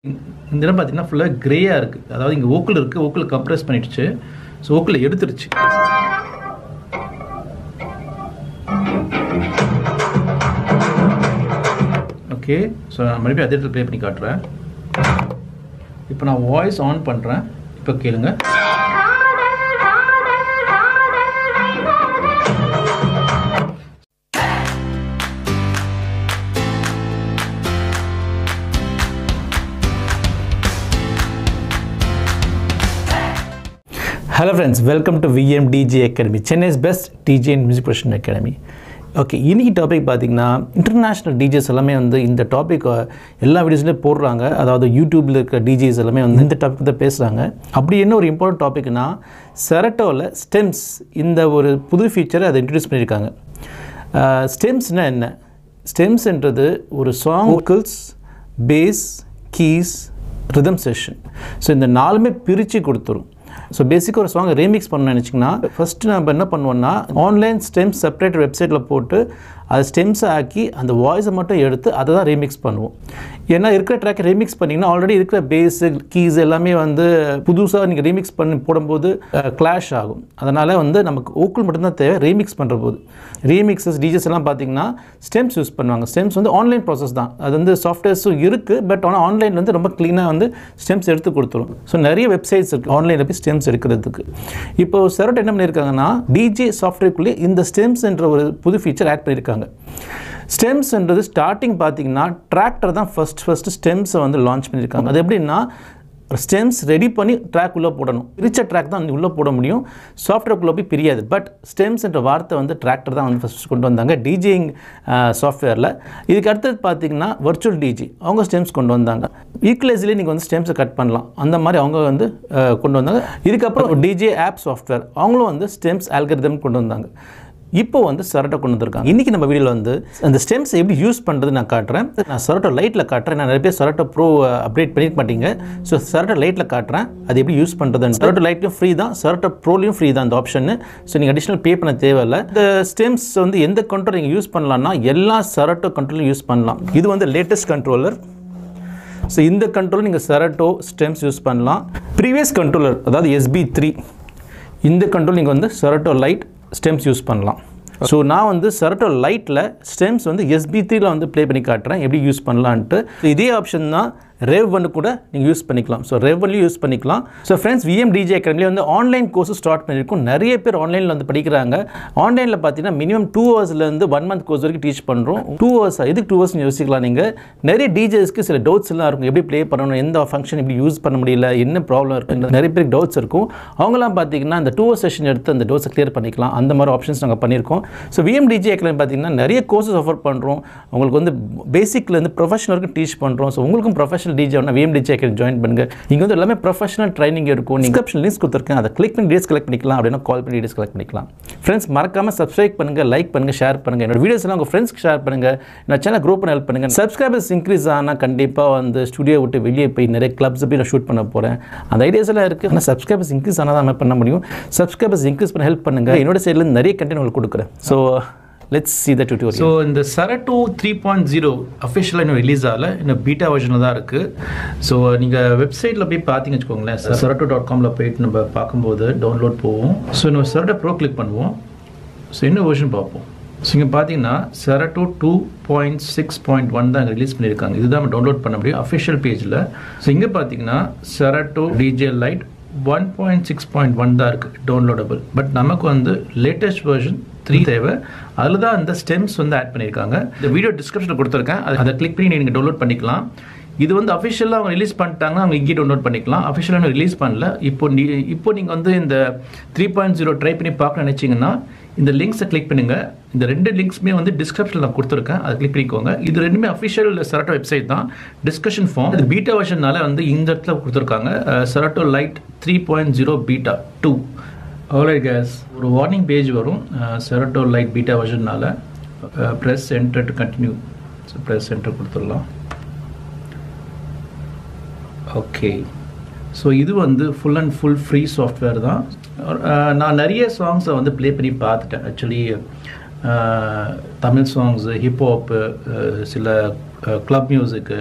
இந்த இடம் பார்த்தீங்கன்னா ஃபுல்லாக கிரேயாக இருக்குது. அதாவது இங்கே ஓக்கில் இருக்குது, ஓக்கில் கம்ப்ரெஸ் பண்ணிடுச்சு. ஸோ ஓக்கில் எடுத்துருச்சு. ஓகே, ஸோ நான் மறுபடியும் அதே இடத்துல ப்ளே பண்ணி காட்டுறேன். இப்போ நான் வாய்ஸ் ஆன் பண்ணுறேன். இப்போ கேளுங்க. Hello friends, welcome to VM DJ Academy, Chennai's best DJ and music production academy. Okay, இன்னைக்கு டாபிக் பார்த்தீங்கன்னா இன்டர்நேஷ்னல் டிஜேஸ் எல்லாமே வந்து இந்த டாபிக் எல்லா வீடியோஸ்லேயும் போடுறாங்க. அதாவது யூடியூப்பில் இருக்க டிஜேஸ் எல்லாமே வந்து இந்த டாபிக் தான் பேசுகிறாங்க. அப்படி என்ன ஒரு இம்பார்ட்டன்ட் டாபிக்னா, செரட்டோவில் ஸ்டெம்ஸ் இந்த ஒரு புது ஃபீச்சரை அதை இன்ட்ரடியூஸ் பண்ணியிருக்காங்க. ஸ்டெம்ஸ்னால் என்ன? ஸ்டெம்ஸ்ன்றது ஒரு song vocals, bass, keys, rhythm section. So இந்த நாலுமே பிரித்து கொடுத்துரும். ஸோ பேசிக்காக ஒரு சாங் ரீமிக்ஸ் பண்ணணும்னு நினச்சிங்கன்னா ஃபஸ்ட்டு நம்ம என்ன பண்ணுவோம்னா, ஆன்லைன் ஸ்டெம்ஸ் செப்பரேட் வெப்சைட்டில் போட்டு அது ஸ்டெம்ஸை ஆக்கி அந்த வாய்ஸை மட்டும் எடுத்து அதை தான் ரீமிக்ஸ் பண்ணுவோம். ஏன்னா இருக்கிற ட்ராக்கை ரீமிக்ஸ் பண்ணிங்கன்னா ஆல்ரெடி இருக்கிற பேஸு, கீஸ் எல்லாமே வந்து புதுசாக நீங்கள் ரீமிக்ஸ் பண்ணி போடும்போது கிளாஷ் ஆகும். அதனால் வந்து நமக்கு ஓக்கல் மட்டும்தான் தேவை ரீமிக்ஸ் பண்ணுற போது. ரீமிக்ஸஸ் டிஜேஸ் எல்லாம் பார்த்தீங்கன்னா ஸ்டெம்ஸ் யூஸ் பண்ணுவாங்க. ஸ்டெம்ஸ் வந்து ஆன்லைன் ப்ராசஸ் தான். அது வந்து சாஃப்ட்வேர்ஸும் இருக்குது, பட் ஆனால் ஆன்லைனில் வந்து ரொம்ப க்ளீனாக வந்து ஸ்டெம்ஸ் எடுத்து கொடுத்துரும். ஸோ நிறைய வெப்சைட்ஸ் இருக்குது ஆன்லைனில் போய் ஸ்டெம்ஸ் எடுக்கிறதுக்கு. இப்போ செரட்டோ என்ன பண்ணியிருக்காங்கன்னா, டிஜே சாஃப்ட்வேர்க்குள்ளேயே இந்த ஸ்டெம்ஸ் என்ற ஒரு புது ஃபீச்சர் ஆட் பண்ணியிருக்காங்க. ஸ்டெம்ஸ்ன்றது ஸ்டார்டிங் பார்த்தீங்கன்னா டிராக்டர் தான் ஃபஸ்ட்டு ஸ்டெம்ஸை வந்து லான்ச் பண்ணியிருக்காங்க. அது எப்படின்னா, ஸ்டெம்ஸ் ரெடி பண்ணி ட்ராக் உள்ளே போடணும். பிரித்த ட்ராக் தான் உள்ளே போட முடியும், சாஃப்ட்வேர்க்குள்ளே போய் பிரியாது. பட் ஸ்டெம்ஸ் என்ற வார்த்தை வந்து டிராக்டர் தான் வந்து ஃபஸ்ட் கொண்டு வந்தாங்க டிஜேயிங் சாஃப்ட்வேரில். இதுக்கு அடுத்தது பார்த்தீங்கன்னா வர்ச்சுவல் டிஜே, அவங்க ஸ்டெம்ஸ் கொண்டு வந்தாங்க. ஈக்குவலைஸ்லேயே நீங்கள் வந்து ஸ்டெம்ஸை கட் பண்ணலாம், அந்த மாதிரி அவங்க வந்து கொண்டு வந்தாங்க. இதுக்கப்புறம் டிஜே ஆப் சாஃப்ட்வேர், அவங்களும் வந்து ஸ்டெம்ஸ் ஆல்கரிதம் கொண்டு வந்தாங்க. இப்போ வந்து செரட்டோ கொண்டு வந்திருக்காங்க. இன்றைக்கி நம்ம வீடியோவில் வந்து அந்த ஸ்டெம்ஸ் எப்படி யூஸ் பண்ணுறது நான் காட்டுறேன். நான் செரட்டோ லைட்டில் காட்டுறேன். நான் நிறைய பேர் செரட்டோ ப்ரோ அப்டேட் பண்ணிக்க மாட்டீங்க. ஸோ செரட்டோ லைட்டில் காட்டுறேன் அது எப்படி யூஸ் பண்ணுறதுன்னு. செரட்டோ லைட்லையும் ஃப்ரீ தான், செரட்டோ ப்ரோலையும் ஃப்ரீ தான் இந்த ஆப்ஷன். ஸோ நீங்கள் அடிஷ்னல் பே பண்ண தேவையில்லை. இந்த ஸ்டெம்ஸ் வந்து எந்த கண்ட்ரோல் நீங்கள் யூஸ் பண்ணலாம்னா எல்லா செரட்டோ கண்ட்ரோலையும் யூஸ் பண்ணலாம். இது வந்து லேட்டஸ்ட் கண்ட்ரோலர். ஸோ இந்த கண்ட்ரோல் நீங்கள் செரட்டோ ஸ்டெம்ஸ் யூஸ் பண்ணலாம். ப்ரீவியஸ் கண்ட்ரோலர் அதாவது SB3, இந்த கண்ட்ரோல் நீங்கள் வந்து செரட்டோ லைட் ஸ்டெம்ஸ் யூஸ் பண்ணலாம். ஸோ நான் வந்து செரட்டோ லைட்டில் ஸ்டெம்ஸ் வந்து SB3ல் வந்து ப்ளே பண்ணி காட்டுறேன் எப்படி யூஸ் பண்ணலான்ட்டு. இதே ஆப்ஷன் தான் ரெவ் ஒன்று கூட நீங்கள் யூஸ் பண்ணிக்கலாம். ஸோ ரெவ் ஒன்லையும் யூஸ் பண்ணிக்கலாம். ஸோ ஃப்ரெண்ட்ஸ், VM DJ அகாடமியில் வந்து ஆன்லைன் கோர்ஸஸ் ஸ்டார்ட் பண்ணியிருக்கோம். நிறைய பேர் ஆன்லைனில் வந்து படிக்கிறாங்க. ஆன்லைனில் பார்த்தீங்கன்னா மினிமம் 2 ஹவர்ஸ்லேருந்து 1 மந்த் கோர்ஸ் வரைக்கும் டீச் பண்ணுறோம். 2 ஹவர்ஸ் எதுக்கு 2 ஹவர்ஸ்னு யோசிக்கலாம் நீங்கள். நிறைய டிஜேஸ்க்கு சில டவுட்ஸ் எல்லாம் இருக்கும். எப்படி ப்ளே பண்ணணும், எந்த ஃபங்க்ஷன் இப்படி யூஸ் பண்ண முடியல, என்ன ப்ராப்ளம் இருக்குது, நிறைய பேருக்கு டவுட்ஸ் இருக்கும். அவங்களாம் பார்த்தீங்கன்னா இந்த 2 ஹவர்ஸ் செஷன் எடுத்து அந்த டவுட்ஸை கிளியர் பண்ணிக்கலாம். அந்த மாதிரி ஆப்ஷன்ஸ் நாங்கள் பண்ணியிருக்கோம். ஸோ VM DJ அகாடமி பார்த்தீங்கன்னா நிறைய கோர்சஸ் ஆஃபர் பண்ணுறோம். உங்களுக்கு வந்து பேசிக்லேருந்து ப்ரொஃபஷனல் வரைக்கும் டீச் பண்ணுறோம். ஸோ உங்களுக்கும் ப்ரொஃபஷனல் டிஜே ஒன்று VM DJ அகாடமி ஜாயின் பண்ணுங்க. இங்கே வந்து எல்லாமே ப்ரொஃபஷனல் ட்ரைனிங் இருக்கும். டிஸ்கிரிப்ஷன் லிங்க்ஸ் கொடுத்துருக்கேன், அதை கிளிக் பண்ணி டீடைல்ஸ் கலெக்ட் பண்ணிக்கலாம். அப்படின்னா கால் பண்ணி டீடைல்ஸ் கலெக்ட் பண்ணிக்கலாம். ஃப்ரெண்ட்ஸ், மறக்காம சப்ஸ்கிரைப் பண்ணுங்க, லைக் பண்ணுங்க, ஷேர் பண்ணுங்க. என்னோட வீடியோஸ் எல்லாம் உங்கள் ஃப்ரெண்ட்ஸ்க்கு ஷேர் பண்ணுங்க. நான் சேனல் க்ரோ பண்ண ஹெல்ப் பண்ணுங்க. சப்ஸ்கிரைபர்ஸ் இன்க்ரீஸ் ஆனால் கண்டிப்பாக வந்து ஸ்டுடியோ விட்டு வெளியே போய் நிறைய கிளப்ஸ் போய் நான் ஷூட் பண்ண போகிறேன். அந்த ஐடியாஸ் எல்லாம் இருக்குது. ஆனால் சப்ஸ்கிரைபர்ஸ் இன்க்ரீஸ் ஆனால் தான் பண்ண முடியும். சப்ஸ்கிரைபர்ஸ் இன்க்ரீஸ் பண்ண ஹெல்ப் பண்ணுங்க. என்னோட சைட்லேருந்து நிறைய கண்டென்ட் உங்களுக்கு கொடுக்குறேன். So let's see the tutorial. So இந்த Serato 3.0 அஃபிஷியலாக இன்னும் ரிலீஸ் ஆகல, இன்னும் பீட்டா வெர்ஷனில் தான் இருக்குது. ஸோ நீங்கள் வெப்சைட்டில் போய் பார்த்தீங்க வச்சுக்கோங்களேன், serato.comல போயிட்டு நம்ம பார்க்கும்போது டவுன்லோட் போவோம். ஸோ நம்ம Serato Pro கிளிக் பண்ணுவோம். ஸோ இன்னும் வெர்ஷன் பார்ப்போம். ஸோ இங்கே பார்த்தீங்கன்னா Serato 2.6.1 தான் ரிலீஸ் பண்ணியிருக்காங்க. இதுதான் நம்ம டவுன்லோட் பண்ண முடியும் அஃபிஷியல் பேஜில். ஸோ இங்கே பார்த்தீங்கன்னா Serato DJ Lite 1.6.1 தான் இருக்குது டவுன்லோடபிள். பட் நமக்கு வந்து லேட்டஸ்ட் வெர்ஷன் 3 தேவை. அதில் தான் இந்த ஸ்டெம்ஸ் வந்து ஆட் பண்ணியிருக்காங்க. இந்த வீடியோ டிஸ்கிரிப்ஷனில் கொடுத்துருக்கேன், அதை கிளிக் பண்ணி நீங்கள் டவுன்லோட் பண்ணிக்கலாம். இது வந்து அஃபிஷியலாக அவங்க ரிலீஸ் பண்ணிட்டாங்கன்னா அவங்க இங்கே டவுன்லோட் பண்ணிக்கலாம். அஃபிஷியலாக ரிலீஸ் பண்ணல. இப்போ நீங்கள் வந்து இந்த 3.0 ட்ரை பண்ணி பார்க்க நினச்சிங்கன்னா இந்த லிங்க்ஸை கிளிக் பண்ணுங்கள். இந்த 2 லிங்க்ஸுமே வந்து டிஸ்கிரிப்ஷனில் நான் கொடுத்துருக்கேன், அதை கிளிக் பண்ணிக்கோங்க. இது ரெண்டுமே அஃபிஷியல் Serato வெப்சைட் தான். டிஸ்கஷன் ஃபார்ம் இது பீட்டா வெர்ஷனால வந்து இந்த இடத்துல கொடுத்துருக்காங்க. Serato Lite 3.0 beta 2. Alright guys, ஒரு வார்னிங் பேஜ் வரும் Serato Lite பீட்டா வெர்ஷனால. Press enter to continue. So press enter கொடுத்துடலாம். ஓகே, ஸோ இது வந்து full and full free software தான். நான் நிறைய சாங்ஸை வந்து ப்ளே பண்ணி பார்த்துட்டேன். ஆக்சுவலி தமிழ் சாங்ஸு, ஹிப்ஹாப்பு, சில கிளப் மியூசிக்கு,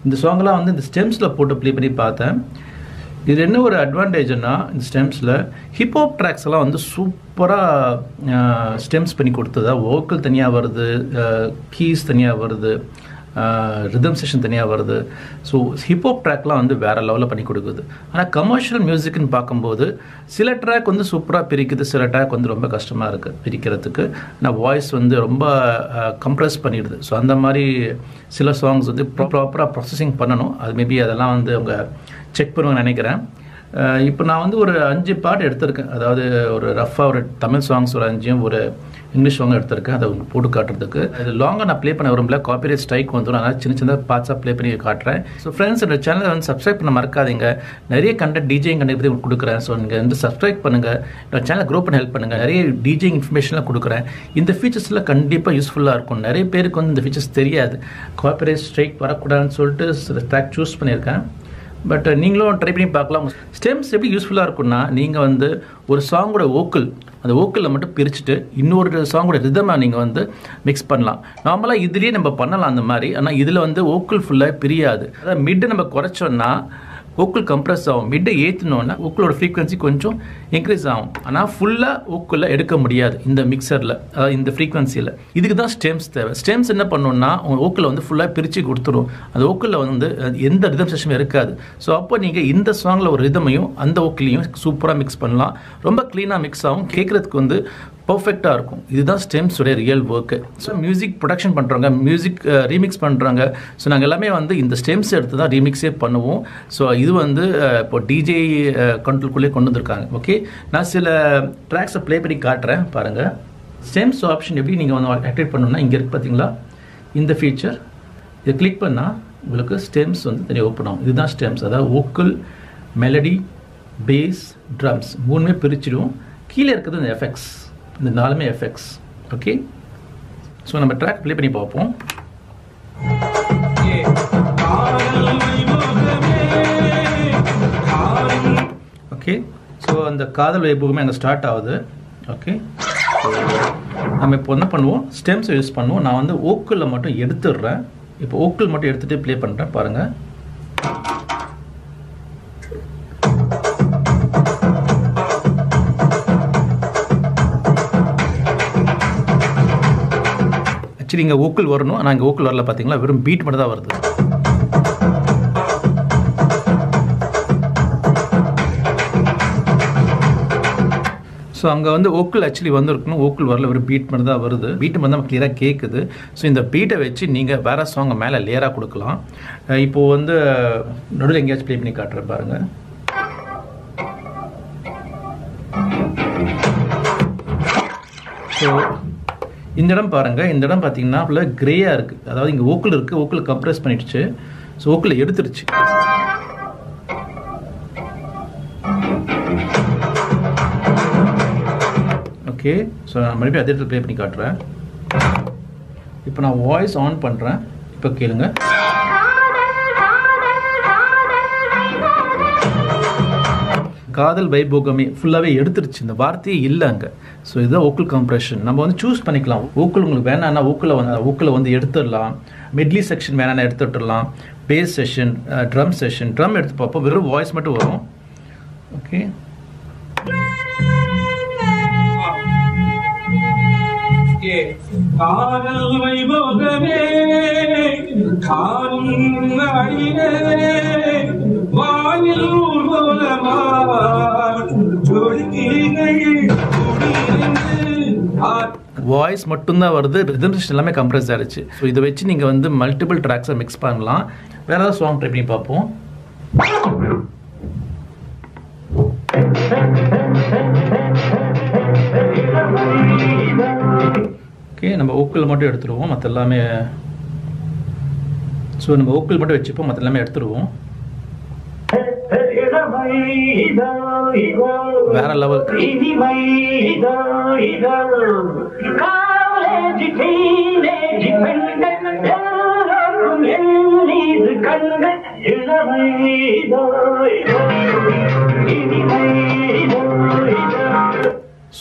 இந்த சாங்லாம் வந்து இந்த ஸ்டெம்ஸில் போட்டு ப்ளே பண்ணி பார்த்தேன். இது என்ன ஒரு அட்வான்டேஜ்னா இந்த ஸ்டெம்ஸில் ஹிப்ஹாப் ட்ராக்ஸ் எல்லாம் வந்து சூப்பராக ஸ்டெம்ஸ் பண்ணி கொடுத்ததா, வோக்கல் தனியாக வருது, கீஸ் தனியாக வருது, ரிதம் செஷன் தனியாக வருது. ஸோ ஹிப்ஹாப் ட்ராக்லாம் வந்து வேறு லெவலில் பண்ணி கொடுக்குது. ஆனால் கமர்ஷியல் மியூசிக்னு பார்க்கும்போது சில ட்ராக் வந்து சூப்பராக பிரிக்குது, சில ட்ராக் வந்து ரொம்ப கஷ்டமாக இருக்குது பிரிக்கிறதுக்கு. ஆனால் வாய்ஸ் வந்து ரொம்ப கம்ப்ரெஸ் பண்ணிடுது. ஸோ அந்த மாதிரி சில சாங்ஸ் வந்து ப்ராப்பராக ப்ராசஸிங் பண்ணணும். அது மேபி அதெல்லாம் வந்து அவங்க செக் பண்ணுவாங்கன்னு நினைக்கிறேன். இப்போ நான் வந்து ஒரு 5 பாட்டு எடுத்திருக்கேன். அதாவது ஒரு ரஃபாக ஒரு தமிழ் சாங்ஸ் ஒரு 5 ஒரு இங்கிலீஷ் சாங் எடுத்திருக்கேன். அதை போட்டு காட்டுறதுக்கு இது லாங்காக நான் ப்ளே பண்ண விரும்பல, காப்பிரைட் ஸ்ட்ரைக் வந்துடும். அதனால் சின்ன சின்ன பார்ட்ஸாக ப்ளே பண்ணி காட்டுறேன். ஸோ ஃப்ரெண்ட்ஸ், இந்த சேனலை வந்து சப்ஸ்கிரைப் பண்ண மறக்காதீங்க. நிறைய கண்டென்ட் டிஜேயிங் கண்டென்ட் பற்றி கொடுக்குறேன். ஸோ நீங்கள் வந்து சப்ஸ்கிரைப் பண்ணுங்கள், இந்த சேனலை க்ரோ பண்ண ஹெல்ப் பண்ணுங்கள். நிறைய டிஜேயிங் இன்ஃபர்மேஷன்லாம் கொடுக்குறேன். இந்த ஃபீச்சர்ஸ்லாம் கண்டிப்பாக யூஸ்ஃபுல்லாக இருக்கும். நிறைய பேருக்கு வந்து இந்த ஃபீச்சர்ஸ் தெரியாது. காப்பிரைட் ஸ்ட்ரைக் வரக்கூடாதுன்னு சொல்லிட்டு சில ட்ராக் சூஸ் பண்ணியிருக்கேன். பட் நீங்களும் ட்ரை பண்ணி பார்க்கலாம். ஸ்டெம்ஸ் எப்படி யூஸ்ஃபுல்லாக இருக்குன்னா, நீங்கள் வந்து ஒரு சாங்கோட வோக்கல், அந்த வோக்கலில் மட்டும் பிரிச்சுட்டு இன்னொரு சாங்கோட ரிதமை நீங்கள் வந்து மிக்ஸ் பண்ணலாம். நார்மலாக இதுலேயே நம்ம பண்ணலாம் அந்த மாதிரி. ஆனால் இதில் வந்து வோக்கல் ஃபுல்லாக பிரியாது. அதாவது மிட்டை நம்ம குறைச்சோன்னா வோக்கல் கம்ப்ரெஸ் ஆகும், மிட்டை ஏற்றினோன்னா வோக்கலோட ஃப்ரீக்வன்சி கொஞ்சம் இன்க்ரீஸ் ஆகும். ஆனால் ஃபுல்லாக வோக்கலில் எடுக்க முடியாது இந்த மிக்சரில், அதாவது இந்த ஃப்ரீக்வன்சியில். இதுக்கு தான் ஸ்டெம்ஸ் தேவை. ஸ்டெம்ஸ் என்ன பண்ணணும்னா உங்கள் வோக்கலை வந்து ஃபுல்லாக பிரித்து கொடுத்துரும். அந்த வோக்கலில் வந்து எந்த ரிதம் செஷனும் இருக்காது. ஸோ அப்போ நீங்கள் இந்த சாங்கில் ஒரு ரிதமையும் அந்த வோக்கலையும் சூப்பராக மிக்ஸ் பண்ணலாம். ரொம்ப க்ளீனாக மிக்ஸ் ஆகும், கேட்குறதுக்கு வந்து பர்ஃபெக்டாக இருக்கும். இதுதான் ஸ்டெம்ஸுடைய real work. So music production பண்ணுறாங்க, மியூசிக் ரீமிக்ஸ் பண்ணுறாங்க. ஸோ நாங்கள் எல்லாமே வந்து இந்த ஸ்டெம்ஸ் எடுத்து தான் ரீமிக்ஸே பண்ணுவோம். ஸோ இது வந்து இப்போ டிஜே கண்ட்ரோல்குள்ளே கொண்டு வந்திருக்காங்க. ஓகே, நான் சில ட்ராக்ஸை ப்ளே பண்ணி காட்டுறேன் பாருங்கள். ஸ்டெம்ஸ் ஆப்ஷன் எப்படி நீங்கள் வந்து ஆக்டிவேட் பண்ணணும்னா, இங்கே இருக்குது பார்த்தீங்களா இந்த ஃபீச்சர், இதை கிளிக் பண்ணால் உங்களுக்கு ஸ்டெம்ஸ் வந்து தனியாக ஓப்பன் ஆகும். இதுதான் ஸ்டெம்ஸ், அதாவது வோக்கல், மெலடி, பேஸ், ட்ரம்ஸ் மூணுமே பிரிச்சிடும். கீழே இருக்கிறது இந்த எஃபெக்ட்ஸ், இந்த 4மே எஃபெக்ட்ஸ். ஓகே, ஸோ நம்ம ட்ராக் ப்ளே பண்ணி பார்ப்போம். ஓகே, ஸோ அந்த காதல் வைபவமே அங்கே ஸ்டார்ட் ஆகுது. ஓகே, நம்ம இப்போ என்ன பண்ணுவோம், ஸ்டெம்ஸை யூஸ் பண்ணுவோம். நான் வந்து வோக்கலில் மட்டும் எடுத்துடுறேன். இப்போ வோக்கல் மட்டும் எடுத்துகிட்டு ப்ளே பண்ணுறேன் பாருங்கள். ஆக்சுவலி இங்கே வோக்கல் வரணும், ஆனால் இங்கே வோக்கல் வரல. பார்த்தீங்களா, வெறும் பீட் மட்டும் தான் வருது. ஸோ அங்கே வந்து வோக்கல் ஆக்சுவலி வந்துருக்கணும், வோக்கல் வரல, வெறும் பீட் மட்டும் தான் வருது. பீட் மட்டும் தான் கிளியராக கேட்குது. ஸோ இந்த பீட்டை வச்சு நீங்கள் வேறு சாங்கை மேலே லேயராக கொடுக்கலாம். இப்போது வந்து நடுவில் எங்கேயாச்சும் ப்ளே பண்ணி காட்டுறேன் பாருங்கள். ஸோ இந்த இடம் பாருங்கள், இந்த இடம் பார்த்தீங்கன்னா ஃபுல்லாக கிரேயாக இருக்குது. அதாவது இங்கே வோக்கல் இருக்குது, வோக்கல் கம்ப்ரெஸ் பண்ணிடுச்சு. ஸோ வோக்கலை எடுத்துருச்சு. ஓகே, ஸோ நான் மறுபடியும் அதே இடத்துல ப்ளே பண்ணி காட்டுறேன். இப்போ நான் வாய்ஸ் ஆன் பண்ணுறேன். இப்போ கேளுங்க. காதல் வைபோகமே ஃபுல்லாகவே எடுத்துருச்சு, இந்த வார்த்தையே இல்லை அங்கே. ஸோ இதுதான் வோக்கல் கம்ப்ரெஷன். நம்ம வந்து சூஸ் பண்ணிக்கலாம். வோக்கல் உங்களுக்கு வேணான்னா வோக்கலை வந்து எடுத்துடலாம். மிட்லி செக்ஷன் வேணான்னா எடுத்துடலாம். Bass section, drum section, drum எடுத்து பார்ப்போம், வெறும் வாய்ஸ் மட்டும் வரும். ஓகே, காதல் வைபோகமே வாயில் வாய்ஸ் மட்டும்தான் வருது, ரிதம் செஷன் எல்லாமே கம்ப்ரெஸ் ஆகிடுச்சு. ஸோ இதை வச்சு நீங்கள் வந்து மல்டிபிள் ட்ராக்ஸை மிக்ஸ் பண்ணலாம். வேற ஏதாவது சாங் ட்ரை பண்ணி பார்ப்போம். ஓகே, நம்ம வோக்கல் மட்டும் எடுத்துருவோம், மற்ற எல்லாமே. ஸோ நம்ம வோக்கல் மட்டும் வச்சுப்போம், மற்ற எல்லாமே எடுத்துருவோம். வேற லெவல்.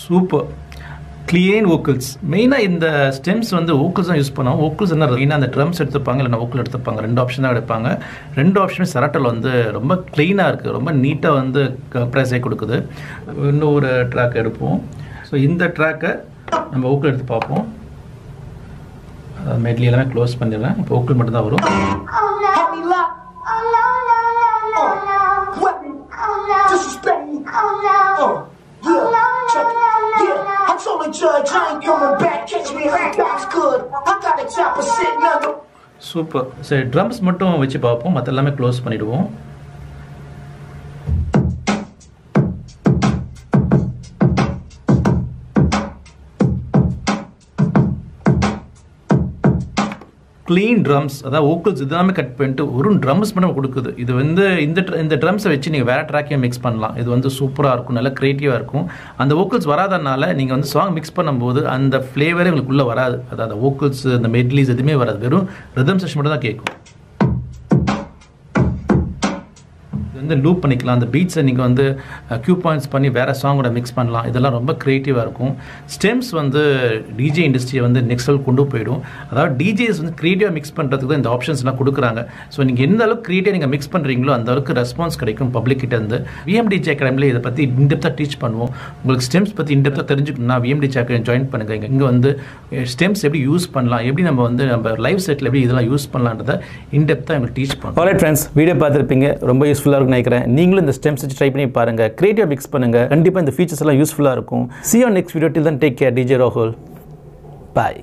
Super, clean vocals. மெயினாக இந்த ஸ்டெம்ஸ் வந்து vocals தான் யூஸ் பண்ணுவோம். vocals என்ன மெயினாக அந்த ட்ரம்ஸ் எடுத்துப்பாங்க இல்லைனா vocal எடுத்துப்பாங்க. ரெண்டு ஆப்ஷன் தான் எடுப்பாங்க. ரெண்டு ஆப்ஷனுமே செராட்டோவில் வந்து ரொம்ப க்ளீனாக இருக்குது, ரொம்ப நீட்டாக வந்து ப்ரைஸே கொடுக்குது. இன்னொரு ட்ராக் எடுப்போம். ஸோ இந்த ட்ராக்கை நம்ம vocal எடுத்து பார்ப்போம். மெட்லி எல்லாமே க்ளோஸ் பண்ணிடுறேன். இப்போ vocal மட்டும் தான் வரும். சூப்பர். சரி, ட்ரம்ஸ் மட்டும் வச்சு பார்ப்போம், மற்ற எல்லாமே க்ளோஸ் பண்ணிடுவோம். க்ளீன் ட்ரம்ஸ், அதாவது வோக்கல்ஸ் இதெல்லாமே கட் பண்ணிட்டு ஒரு ட்ரம்ஸ் மட்டும் கொடுக்குது. இது வந்து இந்த ட்ரம்ஸை வச்சு நீங்கள் வேறு ட்ராக்கையும் மிக்ஸ் பண்ணலாம். இது வந்து சூப்பராக இருக்கும், நல்லா க்ரியேட்டிவாக இருக்கும். அந்த வோக்கல்ஸ் வராதனால நீங்கள் வந்து சாங் மிக்ஸ் பண்ணும்போது அந்த ஃப்ளேவரே உங்களுக்கு உள்ளே வராது. அதாவது வோக்கல்ஸ் இந்த மெட்லிஸ் எதுவுமே வராது, வெறும் ரிதம் செக்ஷன் மட்டும் தான் கேட்கும். வந்து லூப் பண்ணிக்கலாம். அந்த பீட்ஸை நீங்கள் வந்து கியூ பாயிண்ட்ஸ் பண்ணி வேறு சாங்கோட மிக்ஸ் பண்ணலாம். இதெல்லாம் ரொம்ப க்ரியேட்டிவாக இருக்கும். ஸ்டெம்ஸ் வந்து டிஜே இண்டஸ்ட்ரியை வந்து நெக்ஸ்ட் லெவல் கொண்டு போயிடும். அதாவது டிஜேஸ் வந்து க்ரியேட்டிவாக மிக்ஸ் பண்ணுறதுக்கு தான் இந்த ஆப்ஷன்ஸ்லாம் கொடுக்குறாங்க. ஸோ நீங்கள் எந்த அளவுக்கு க்ரியேட்டிவாக நீங்கள் மிக்ஸ் பண்ணுறீங்களோ அந்த அளவுக்கு ரெஸ்பான்ஸ் கிடைக்கும் பப்ளிக் கிட்ட இருந்து. விஎம்டிஜே அகாடமியில் இதை பற்றி இன்டெப்த்தாக டீச் பண்ணுவோம். உங்களுக்கு ஸ்டெம்ஸ் பற்றி இன்டெப்த்தாக தெரிஞ்சுக்கணும்னா விஎம்டிஜே அகாடமி ஜாயின் பண்ணுங்கள். இங்கே வந்து ஸ்டெம்ஸ் எப்படி யூஸ் பண்ணலாம், எப்படி நம்ம வந்து நம்ம லைவ் செட்டில் எப்படி இதெல்லாம் யூஸ் பண்ணலான்றதை இன்டெப்த்தாக எங்களுக்கு டீச் பண்ணுவோம். ஆல்ரைட் ஃப்ரெண்ட்ஸ், வீடியோ பார்த்துருப்பீங்க, ரொம்ப யூஸ்ஃபுல்லாக இருக்கும் நினைக்கிறேன். நீங்களும் இந்த ஸ்டெம்ஸ் வச்சு ட்ரை பண்ணி பாருங்க, கிரியேட்டிவா மிக்ஸ் பண்ணுங்க. கண்டிப்பா இந்த ஃபீச்சர்ஸ் எல்லாம் யூஸ்ஃபுல்லா இருக்கும். See you on next video. Till then, take care. DJ Rahul. Bye.